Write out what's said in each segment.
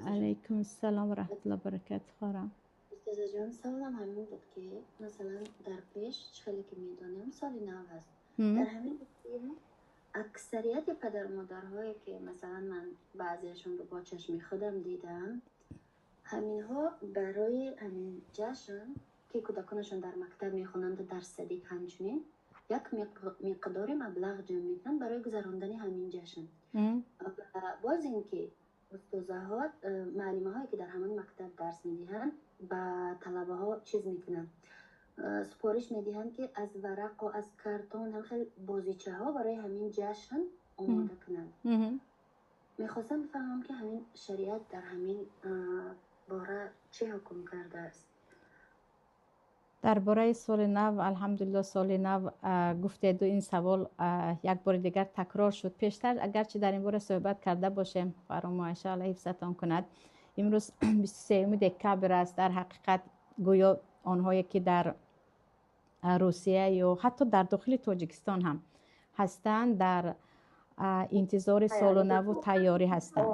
علیکم السلام و رحمت الله و برکاته خورم. استاد جان سوالم همین بود که مثلا در پیش خیلی که میدونیم سال نو هست. در همین مسیر اکثریت پدر مادرهایی که مثلا من بعضیشون رو با چشم خودم دیدم، همینها برای همین جشن که کودکانشون در مکتب میخونند درصدی همچنین یک مقدار مبلغ جمع میکنن برای گذراندن همین جشن. باز اینکه استادها معلمه هایی که در همون مکتب درس میدهند با طلبه ها چیز میکنن، سپارش میدهند که از ورق و از کارتون هم خیلی بازیچه ها برای همین جشن آماده کنند. میخواستم بفهمم که همین شریعت در همین باره چه حکم کرده است؟ درباره سال نو، الحمدلله سال نو گفته دو این سوال یک بار دیگر تکرار شد. پیشتر اگرچه در این باره صحبت کرده باشیم، فرما ان شاء الله حفظتان کند، امروز 23 دکبر است. در حقیقت گویا آنهایی که در روسیه یا حتی در داخل تاجیکستان هم هستند در انتظار سال نو و تیاری هستند.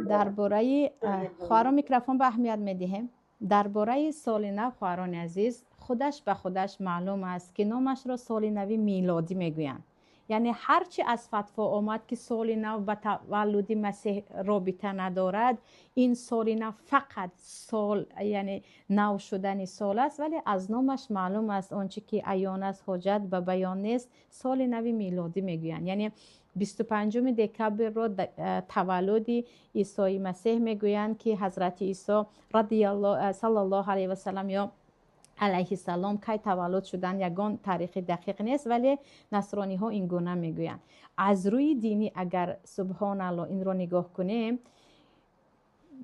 درباره خواهران میکروفون به اهمیت میدهیم. درباره سال نو خواهران عزیز، خودش به خودش معلوم است که نامش را سال نو میلادی میگویند. یعنی هرچی از فتوا آمد که سال نو به تولد مسیح رابطه ندارد، این سال نو فقط سال یعنی نو شدن سال است، ولی از نامش معلوم است آنچه که عیان است حاجت به بیان نیست، سال نو میلادی میگویند. یعنی 25 دکبر را تولد عیسی مسیح میگویند که حضرت عیسی رضی الله صلی الله علیه و سلم یا علیه السلام کی تولد شدن یگان تاریخ دقیق نیست، ولی نصرانی ها این گونه میگویند. از روی دینی اگر سبحان الله این را نگاه کنیم،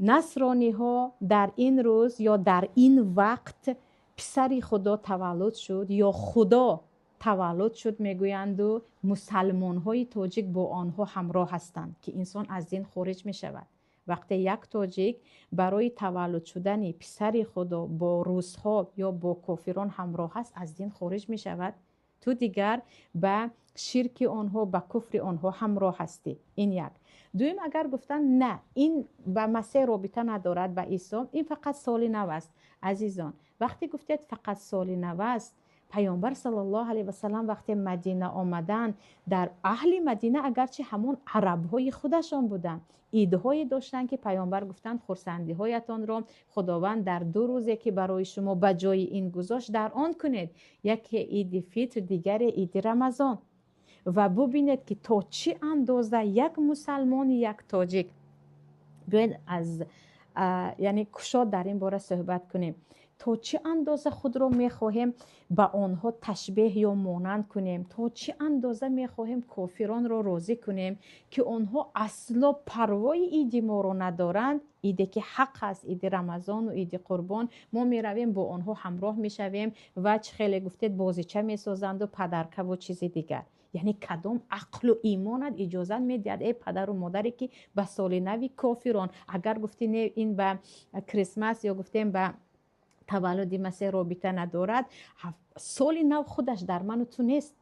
نصرانی ها در این روز یا در این وقت پسر خدا تولد شد یا خدا تولد شد میگویند و مسلمان های تاجیک با آنها همراه هستند که انسان از دین خارج می شود. وقتی یک تاجیک برای تولد شدن پسر خدا با روسها یا با کافران همراه است، از دین خارج می شود. تو دیگر به شرک آنها به کفر آنها همراه هستی. این یک. دویم اگر گفتن نه این به مسیح رابطه ندارد به عیسی، این فقط سال نو است. عزیزان وقتی گفتید فقط سال نو است، پیامبر صلی الله علیه و سلم وقتی مدینه آمدن، در اهل مدینه اگرچه همون عرب‌های خودشان بودن، ایدهای داشتن که پیامبر گفتن خرسندی هایتان را خداوند در 2 روزی که برای شما بجای این گذاشت در آن کنید، یکی عید فطر، دیگر عید رمضان. و ببینید که تا چه اندازه یک مسلمان یک تاجیک باید از یعنی کشاد در این باره صحبت کنیم، تا چه اندازه خود رو میخواهیم به آنها تشبیه یا مانند کنیم، تا چه اندازه میخواهیم کافران رو راضی کنیم که آنها اصلا پروای عید ما رو ندارند. ایدی که حق است، عید رمضان و عید قربان، ما میرویم با آنها همراه میشویم و چه خیلی گفتید بازیچه میسازند و پدرکه و چیزی دیگر. یعنی کدام عقل و ایمانت اجازه میدهد ای پدر و مادری که به سال نوی کافران، اگر گفتین این به کریسمس یا گفتیم به تولد مسیح رابطه ندارد، سال نو خودش در من و تو نیست،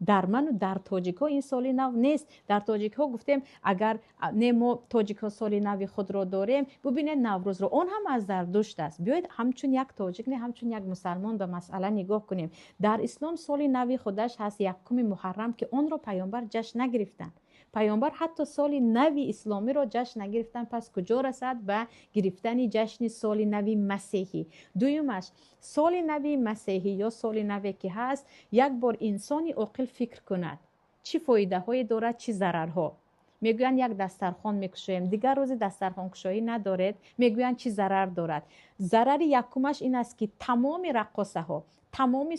در من و در تاجیک ها این سال نو نیست. در تاجیک ها گفتیم اگر نه ما تاجیک ها سال نو خود را داریم، ببینید نوروز رو اون هم از زردشت است. بیایید همچون یک تاجیک نه همچون یک مسلمان به مسئله نگاه کنیم. در اسلام سال نو خودش هست 1 محرم که اون رو پیامبر جشن نگرفتن. پیامبر حتی سال نوی اسلامی را جشن نگرفتن، پس کجا رسد به گرفتن جشن سال نوی مسیحی؟ دویمش سال نوی مسیحی یا سال نوی که هست، یک بار انسانی عاقل فکر کند چی فایده های دارد چی ضررها. میگویند یک دسترخوان میکشیم، دیگر روز دسترخوان کشایی ندارد، میگویند چی ضرر دارد. ضرر یکمش این است که تمام رقاصه ها، تمام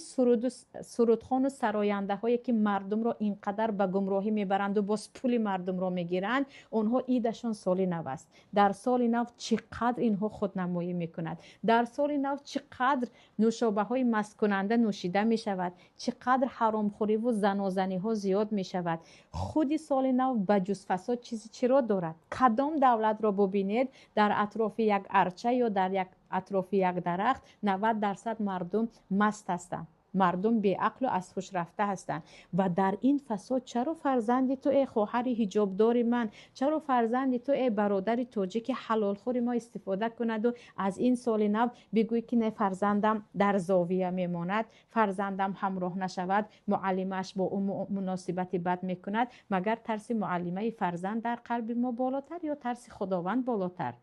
سرودخوان و سراینده هایی که مردم را اینقدر به گمراهی میبرند و باز پول مردم را میگیرند، اونها ایدشون سال نو است. در سال نو چقدر اینها خودنمایی میکنند، در سال نو چقدر نوشابه های مست کننده نوشیده میشود، چقدر حرامخوری و زنازنی ها زیاد میشود. خودی سال نو بجز فساد چیزی چرا دارد؟ کدام دولت را ببینید در اطراف یک ارچه یا در یک اطراف یک درخت 90% مردم مست هستند. مردم بی عقل و از هوش رفته هستند و در این فساد چرا فرزند تو ای خواهر حجاب دار من، چرا فرزند تو ای برادر توجیک حلال خور ما استفاده کند و از این سال نو بگوی که نه فرزندم در زاویه میماند، فرزندم همراه نشود، معلمش با اون مناسبت بد میکند. مگر ترس معلمه فرزند در قلب ما بالاتر یا ترس خداوند بالاتر؟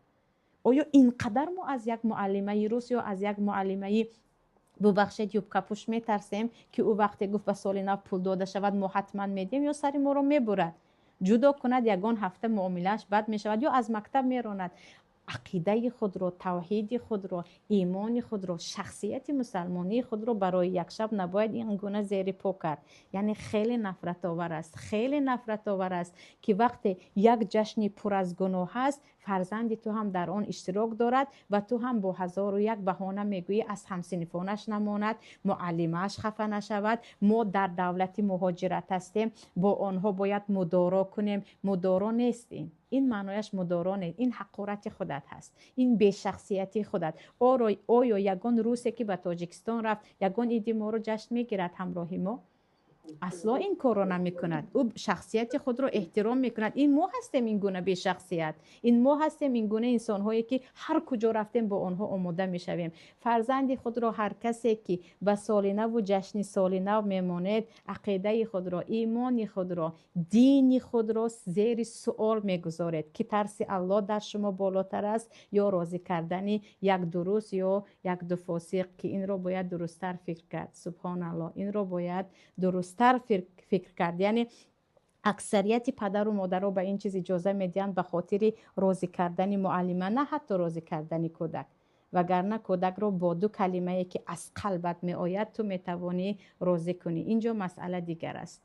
آیا اینقدر ما از یک معلمه روس یا از یک معلمه ببخشید یوبکا پوش میترسیم که او وقتی گفت به سال نو پول داده شود ما حتما میدیم، یا سری ما رو میبرد جدا کند، یگان هفته معاملهش بد میشود یا از مکتب میراند؟ عقیده خود رو، توحید خود رو، ایمان خود رو، شخصیت مسلمانی خود رو برای یک شب نباید این گونه زیر پا کرد. یعنی خیلی نفرت آور است، خیلی نفرت آور است که وقتی یک جشن پر از گناه هست فرزند تو هم در آن اشتراک دارد و تو هم با 1001 بهانه میگویی از همسنفانش نماند، معلمش خفه نشود، ما در دولتی مهاجرت هستیم با آنها باید مدارا کنیم. مدارا نیستیم، این معنایش مدارا نیست، این حقارت خودت هست، این بی‌شخصیتی خودت. آیا یگان روسی که به تاجیکستان رفت یگان ایدی ما رو جشن میگیرد همراهی ما؟ اصلا این کار رو نمی کند. او شخصیت خود رو احترام می کند. این ما هستیم این گونه بی شخصیت، این ما هستیم این گونه انسان هایی که هر کجا رفتیم با آنها آموده می شویم. فرزند خود رو هر کسی که به سال نو و جشن سال نو میماند عقیده خود را، ایمان خود را، دین خود را زیر سوال می گذارد که ترس الله در شما بالاتر است یا راضی کردن یک درست یا یک دو فاسق، که این رو باید درست‌تر فکر کرد. سبحان الله، این رو باید درست‌تر فکر کرد. یعنی اکثریت پدر و مادر به این چیز اجازه میدن به خاطر راضی کردن معلمه، نه حتی راضی کردن کودک، وگرنه کودک رو با دو کلمه که از قلبت می آید تو می توانی راضی کنی. اینجا مسئله دیگر است.